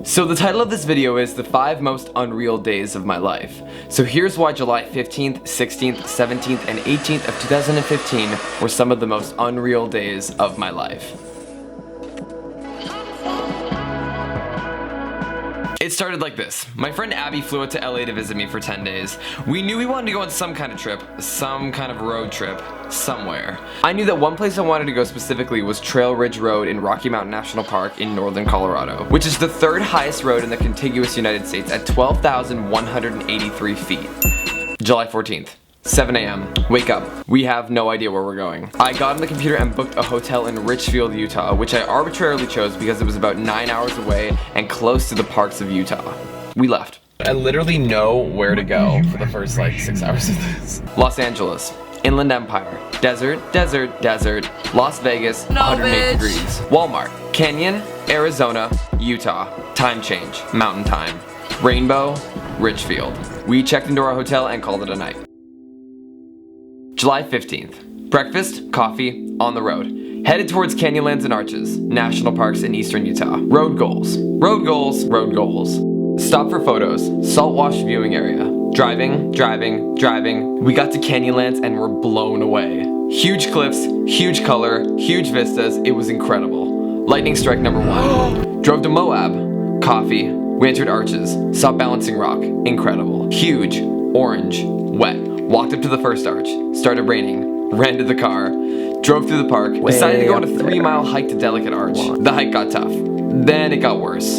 So the title of this video is the 5 most unreal days of my life. So here's why July 15th, 16th, 17th, and 18th of 2015 were some of the most unreal days of my life. It started like this. My friend Abby flew out to LA to visit me for 10 days. We knew we wanted to go on some kind of trip, some kind of road trip, somewhere. I knew that one place I wanted to go specifically was Trail Ridge Road in Rocky Mountain National Park in northern Colorado, which is the 3rd highest road in the contiguous United States at 12,183 feet. July 14th. 7 a.m. Wake up. We have no idea where we're going. I got on the computer and booked a hotel in Richfield, Utah, which I arbitrarily chose because it was about 9 hours away and close to the parks of Utah. We left. I literally know where to go for the first 6 hours of this. Los Angeles. Inland Empire. Desert, desert, desert. Las Vegas, 108 degrees. Walmart. Canyon, Arizona, Utah. Time change. Mountain time. Rainbow, Richfield. We checked into our hotel and called it a night. July 15th. Breakfast, coffee, on the road. Headed towards Canyonlands and Arches, national parks in eastern Utah. Road goals. Road goals, road goals. Stop for photos, salt wash viewing area. Driving, driving, driving. We got to Canyonlands and were blown away. Huge cliffs, huge color, huge vistas. It was incredible. Lightning strike number 1. Drove to Moab. Coffee. We entered Arches. Saw Balancing Rock. Incredible. Huge. Orange. Wet. Walked up to the first arch, started raining, ran to the car, drove through the park, decided to go on a 3-mile hike to Delicate Arch. The hike got tough, then it got worse.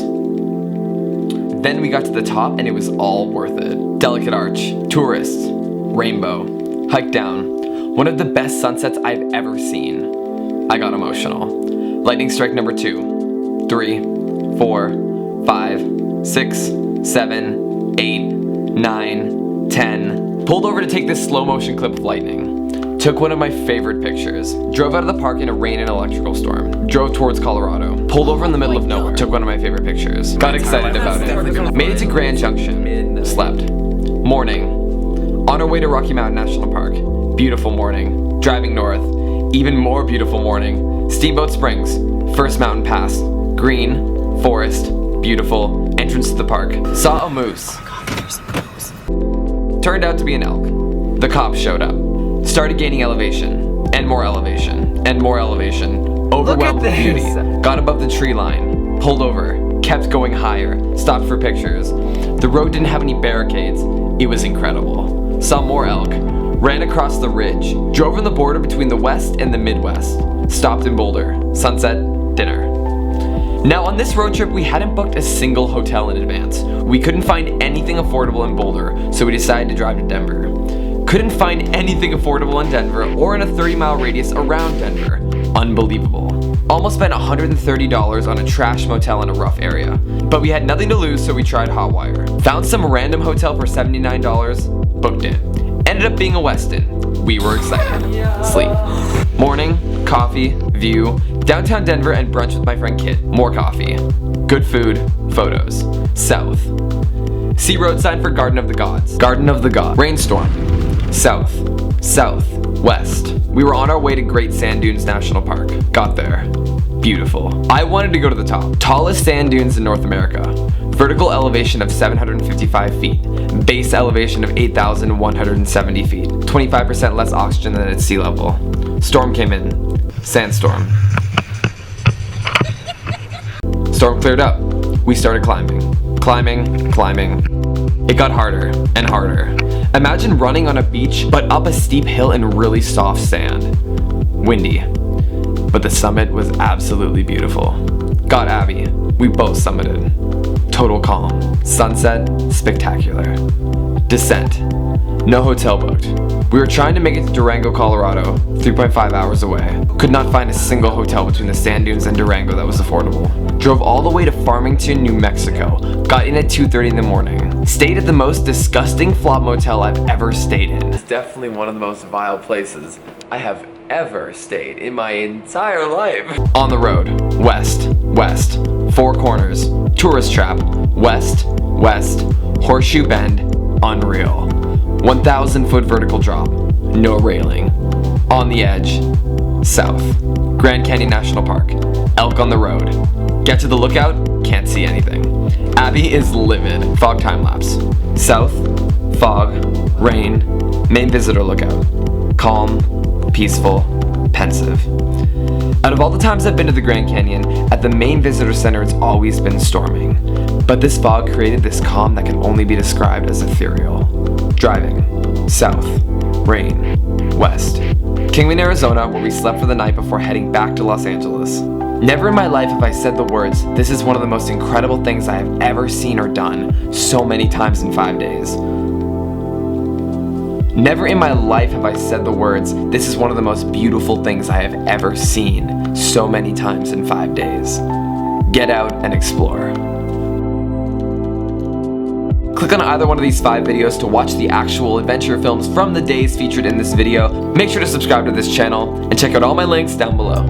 Then we got to the top and it was all worth it. Delicate Arch, tourists, rainbow, hike down. One of the best sunsets I've ever seen. I got emotional. Lightning strike number 2, 3, 4, 5, 6, 7, 8, 9, 10. Pulled over to take this slow motion clip of lightning. Took one of my favorite pictures. Drove out of the park in a rain and electrical storm. Drove towards Colorado. Pulled over in the middle of nowhere. Took one of my favorite pictures. Got excited about it. Made it to Grand Junction. Slept. Morning. On our way to Rocky Mountain National Park. Beautiful morning. Driving north. Even more beautiful morning. Steamboat Springs. First mountain pass. Green. Forest. Beautiful. Entrance to the park. Saw a moose. Turned out to be an elk. The cops showed up. Started gaining elevation, and more elevation, and more elevation. Overwhelmed with beauty. Got above the tree line. Pulled over. Kept going higher. Stopped for pictures. The road didn't have any barricades. It was incredible. Saw more elk. Ran across the ridge. Drove on the border between the West and the Midwest. Stopped in Boulder. Sunset. Dinner. Now on this road trip we hadn't booked a single hotel in advance. We couldn't find anything affordable in Boulder, so we decided to drive to Denver. Couldn't find anything affordable in Denver or in a 30-mile radius around Denver. Unbelievable. Almost spent $130 on a trash motel in a rough area. But we had nothing to lose, so we tried Hotwire. Found some random hotel for $79, booked it. Ended up being a Westin. We were excited. Sleep. Morning, coffee, view, downtown Denver and brunch with my friend Kit. More coffee. Good food, photos. South. See road sign for Garden of the Gods. Garden of the Gods. Rainstorm. South. South. West. We were on our way to Great Sand Dunes National Park. Got there. Beautiful. I wanted to go to the top. Tallest sand dunes in North America. Vertical elevation of 755 feet. Base elevation of 8,170 feet. 25% less oxygen than at sea level. Storm came in. Sandstorm. Storm cleared up. We started climbing. Climbing, climbing. It got harder and harder. Imagine running on a beach, but up a steep hill in really soft sand. Windy. But the summit was absolutely beautiful. Got Abby. We both summited. Total calm. Sunset, spectacular. Descent. No hotel booked. We were trying to make it to Durango, Colorado, 3.5 hours away. Could not find a single hotel between the sand dunes and Durango that was affordable. Drove all the way to Farmington, New Mexico. Got in at 2:30 in the morning. Stayed at the most disgusting flop motel I've ever stayed in. It's definitely one of the most vile places I have ever stayed in my entire life. On the road. West. West. Four Corners. Tourist Trap. West. West. Horseshoe Bend. Unreal. 1,000-foot vertical drop. No railing. On the edge. South. Grand Canyon National Park. Elk on the road. Get to the lookout, can't see anything. Abby is livid. Fog time lapse. South, fog, rain, main visitor lookout. Calm, peaceful, pensive. Out of all the times I've been to the Grand Canyon, at the main visitor center it's always been storming. But this fog created this calm that can only be described as ethereal. Driving. South. Rain. West. Kingman, Arizona, where we slept for the night before heading back to Los Angeles. Never in my life have I said the words, "This is one of the most incredible things I have ever seen or done," so many times in 5 days. Never in my life have I said the words, "This is one of the most beautiful things I have ever seen," so many times in 5 days. Get out and explore. Click on either one of these 5 videos to watch the actual adventure films from the days featured in this video. Make sure to subscribe to this channel and check out all my links down below.